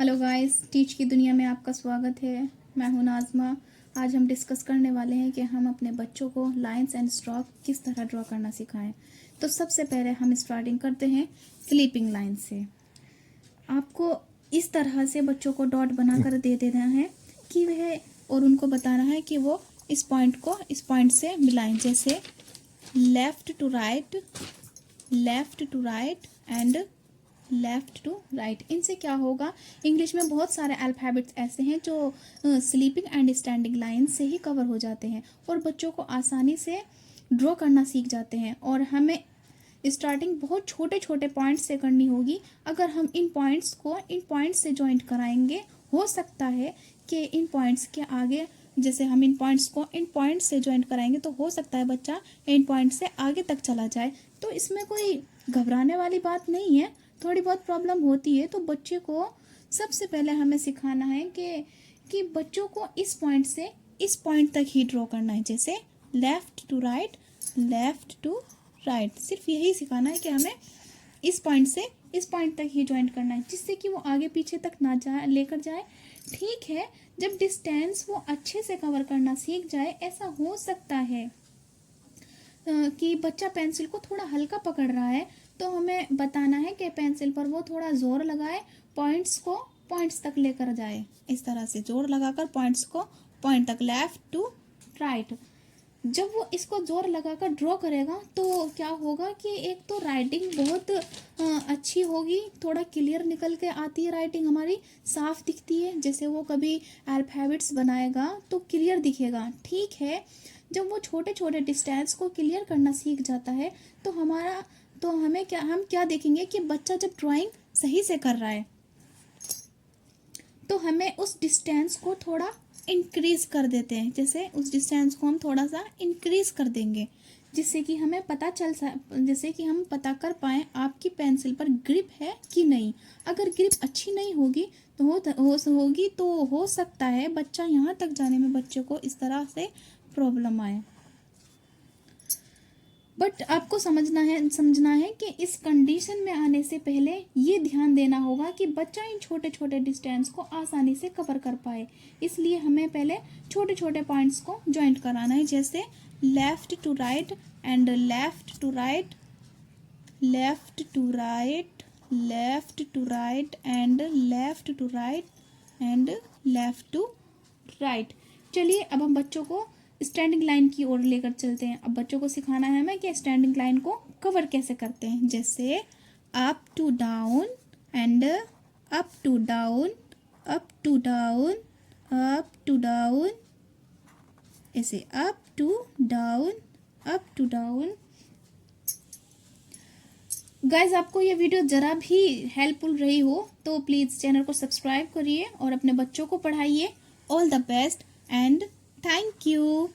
Hello guys, teach की दुनिया में आपका स्वागत है। मैं हूं नाज़मा। आज हम डिस्कस करने वाले हैं कि हम अपने बच्चों को लाइंस एंड स्ट्रोक किस तरह ड्रॉ करना सिखाएं। तो सबसे पहले हम स्टार्टिंग करते हैं स्लीपिंग लाइन से। आपको इस तरह से बच्चों को डॉट बनाकर दे देना है कि वह, और उनको बताना है कि वो इस पॉइंट को इस पॉइंट से मिलाएं। जैसे left to right and left to right. इनसे क्या होगा, इंग्लिश में बहुत सारे अल्फ़ाबेट्स ऐसे हैं जो स्लीपिंग एंड स्टैंडिंग लाइन से ही कवर हो जाते हैं और बच्चों को आसानी से ड्रॉ करना सीख जाते हैं। और हमें स्टार्टिंग बहुत छोटे छोटे पॉइंट्स से करनी होगी। अगर हम इन पॉइंट्स से जॉइंट कराएंगे, हो सकता है कि इन पॉइंट्स के आगे, जैसे हम इन पॉइंट्स को इन पॉइंट्स से जॉइंट कराएंगे तो हो सकता है बच्चा इन पॉइंट से आगे तक चला जाए। तो इसमें कोई घबराने वाली बात नहीं है। थोड़ी बहुत प्रॉब्लम होती है तो बच्चे को सबसे पहले हमें सिखाना है कि बच्चों को इस पॉइंट से इस पॉइंट तक ही ड्रॉ करना है। जैसे लेफ़्ट टू राइट, सिर्फ यही सिखाना है कि हमें इस पॉइंट से इस पॉइंट तक ही ज्वाइंट करना है, जिससे कि वो आगे पीछे तक ना जाए, लेकर जाए। ठीक है, जब डिस्टेंस वो अच्छे से कवर करना सीख जाए, ऐसा हो सकता है कि बच्चा पेंसिल को थोड़ा हल्का पकड़ रहा है, तो हमें बताना है कि पेंसिल पर वो थोड़ा जोर लगाए, पॉइंट्स को पॉइंट्स तक लेकर जाए। इस तरह से जोर लगाकर पॉइंट्स को पॉइंट तक, लेफ्ट टू राइट। जब वो इसको जोर लगाकर ड्रॉ करेगा तो क्या होगा कि एक तो राइटिंग बहुत अच्छी होगी, थोड़ा क्लियर निकल के आती है, राइटिंग हमारी साफ दिखती है। जैसे वो कभी अल्फ़ाबेट्स बनाएगा तो क्लियर दिखेगा। ठीक है, जब वो छोटे छोटे डिस्टेंस को क्लियर करना सीख जाता है तो हम क्या देखेंगे कि बच्चा जब ड्राइंग सही से कर रहा है तो हमें उस डिस्टेंस को थोड़ा इंक्रीज कर देते हैं। जैसे उस डिस्टेंस को हम थोड़ा सा इंक्रीज कर देंगे, जिससे कि हमें जैसे कि हम पता कर पाएँ आपकी पेंसिल पर ग्रिप है कि नहीं। अगर ग्रिप अच्छी नहीं होगी तो हो सकता है बच्चा यहाँ तक जाने में बच्चे को इस तरह से प्रॉब्लम आए। बट आपको समझना है कि इस कंडीशन में आने से पहले ये ध्यान देना होगा कि बच्चा इन छोटे छोटे डिस्टेंस को आसानी से कवर कर पाए। इसलिए हमें पहले छोटे छोटे पॉइंट्स को ज्वाइंट कराना है। जैसे left to right and left to right and left to right. चलिए अब हम बच्चों को स्टैंडिंग लाइन की ओर लेकर चलते हैं। अब बच्चों को सिखाना है हमें कि स्टैंडिंग लाइन को कवर कैसे करते हैं। जैसे up to down and up to down, up to down, up to down, ऐसे up to down, up to down. Guys, आपको ये वीडियो ज़रा भी हेल्पफुल रही हो तो प्लीज़ चैनल को सब्सक्राइब करिए और अपने बच्चों को पढ़ाइए। All the best and thank you.